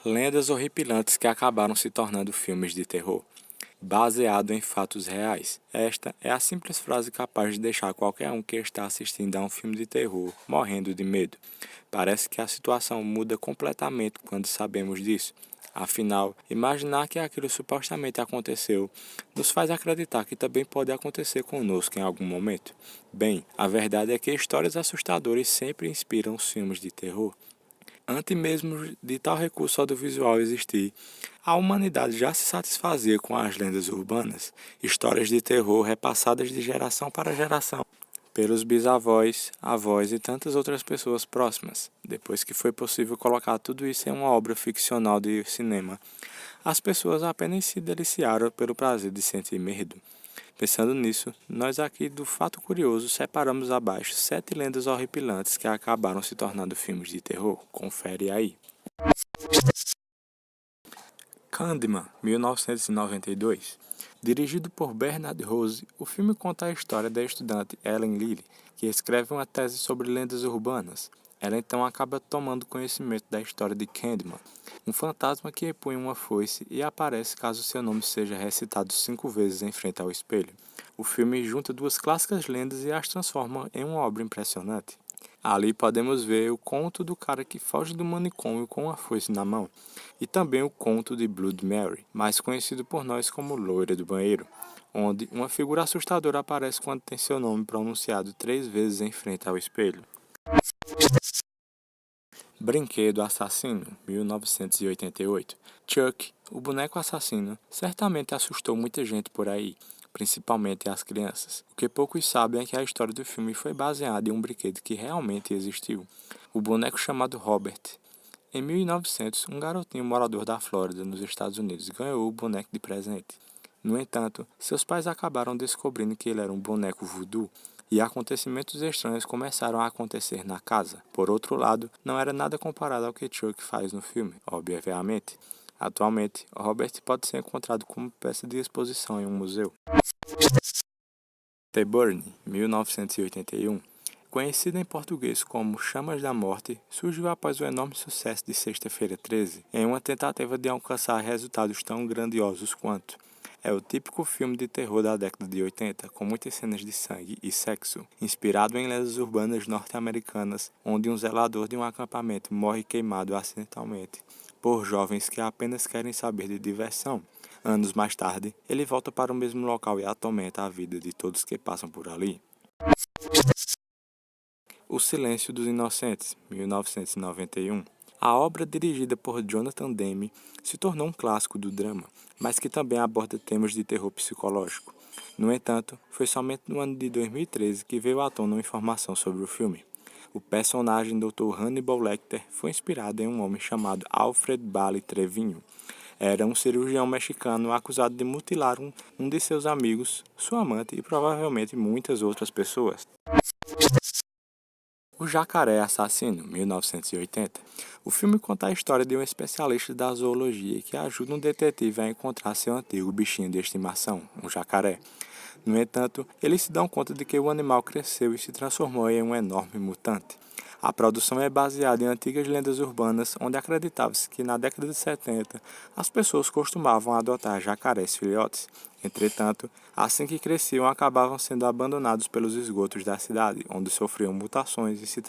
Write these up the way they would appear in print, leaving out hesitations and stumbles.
Lendas horripilantes que acabaram se tornando filmes de terror, baseado em fatos reais. Esta é a simples frase capaz de deixar qualquer um que está assistindo a um filme de terror morrendo de medo. Parece que a situação muda completamente quando sabemos disso. Afinal, imaginar que aquilo supostamente aconteceu nos faz acreditar que também pode acontecer conosco em algum momento. Bem, a verdade é que histórias assustadoras sempre inspiram os filmes de terror. Antes mesmo de tal recurso audiovisual existir, a humanidade já se satisfazia com as lendas urbanas, histórias de terror repassadas de geração para geração, pelos bisavós, avós e tantas outras pessoas próximas. Depois que foi possível colocar tudo isso em uma obra ficcional de cinema, as pessoas apenas se deliciaram pelo prazer de sentir medo. Pensando nisso, nós aqui do Fato Curioso separamos abaixo 7 lendas horripilantes que acabaram se tornando filmes de terror. Confere aí. Candyman, 1992. Dirigido por Bernard Rose, o filme conta a história da estudante Ellen Lilly, que escreve uma tese sobre lendas urbanas. Ela então acaba tomando conhecimento da história de Candyman, um fantasma que empunha uma foice e aparece caso seu nome seja recitado 5 vezes em frente ao espelho. O filme junta duas clássicas lendas e as transforma em uma obra impressionante. Ali podemos ver o conto do cara que foge do manicômio com uma foice na mão, e também o conto de Blood Mary, mais conhecido por nós como Loira do Banheiro, onde uma figura assustadora aparece quando tem seu nome pronunciado 3 vezes em frente ao espelho. Brinquedo Assassino, 1988. Chuck, o boneco assassino, certamente assustou muita gente por aí, principalmente as crianças. O que poucos sabem é que a história do filme foi baseada em um brinquedo que realmente existiu, o boneco chamado Robert. Em 1900, um garotinho morador da Flórida, nos Estados Unidos, ganhou o boneco de presente. No entanto, seus pais acabaram descobrindo que ele era um boneco voodoo, e acontecimentos estranhos começaram a acontecer na casa. Por outro lado, não era nada comparado ao que Chuck faz no filme, obviamente. Atualmente, Robert pode ser encontrado como peça de exposição em um museu. The Burning, 1981. Conhecida em português como Chamas da Morte, surgiu após o enorme sucesso de Sexta-feira 13, em uma tentativa de alcançar resultados tão grandiosos quanto. É o típico filme de terror da década de 80, com muitas cenas de sangue e sexo, inspirado em lendas urbanas norte-americanas, onde um zelador de um acampamento morre queimado acidentalmente por jovens que apenas querem saber de diversão. Anos mais tarde, ele volta para o mesmo local e atormenta a vida de todos que passam por ali. O Silêncio dos Inocentes, 1991. A obra, dirigida por Jonathan Demme, se tornou um clássico do drama, mas que também aborda temas de terror psicológico. No entanto, foi somente no ano de 2013 que veio à tona uma informação sobre o filme. O personagem Dr. Hannibal Lecter foi inspirado em um homem chamado Alfred Bally Trevinho. Era um cirurgião mexicano acusado de mutilar um de seus amigos, sua amante e provavelmente muitas outras pessoas. O Jacaré Assassino, 1980. O filme conta a história de um especialista da zoologia que ajuda um detetive a encontrar seu antigo bichinho de estimação, um jacaré. No entanto, eles se dão conta de que o animal cresceu e se transformou em um enorme mutante. A produção é baseada em antigas lendas urbanas, onde acreditava-se que na década de 70 as pessoas costumavam adotar jacarés filhotes. Entretanto, assim que cresciam, acabavam sendo abandonados pelos esgotos da cidade, onde sofriam mutações e se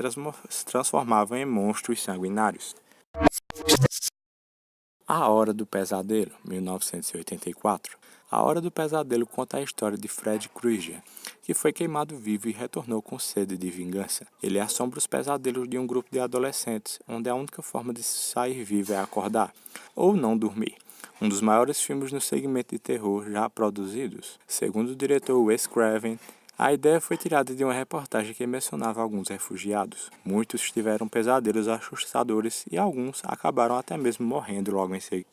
transformavam em monstros sanguinários. A Hora do Pesadelo, 1984. A Hora do Pesadelo conta a história de Fred Krueger, que foi queimado vivo e retornou com sede de vingança. Ele assombra os pesadelos de um grupo de adolescentes, onde a única forma de sair vivo é acordar, ou não dormir. Um dos maiores filmes no segmento de terror já produzidos. Segundo o diretor Wes Craven, a ideia foi tirada de uma reportagem que mencionava alguns refugiados. Muitos tiveram pesadelos assustadores e alguns acabaram até mesmo morrendo logo em seguida.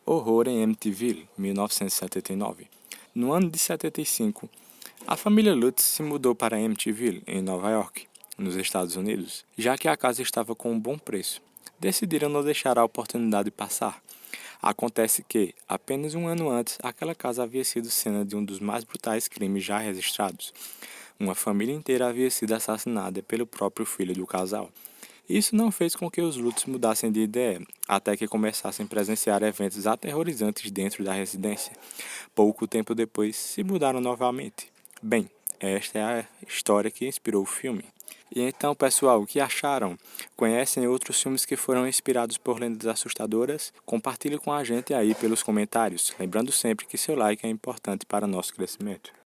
Horror em Amityville, 1979. No ano de 75, a família Lutz se mudou para Amityville, em Nova York, nos Estados Unidos, já que a casa estava com um bom preço. Decidiram não deixar a oportunidade passar. Acontece que, apenas um ano antes, aquela casa havia sido cena de um dos mais brutais crimes já registrados. Uma família inteira havia sido assassinada pelo próprio filho do casal. Isso não fez com que os Lutz mudassem de ideia, até que começassem a presenciar eventos aterrorizantes dentro da residência. Pouco tempo depois, se mudaram novamente. Bem, esta é a história que inspirou o filme. E então, pessoal, o que acharam? Conhecem outros filmes que foram inspirados por lendas assustadoras? Compartilhe com a gente aí pelos comentários, lembrando sempre que seu like é importante para o nosso crescimento.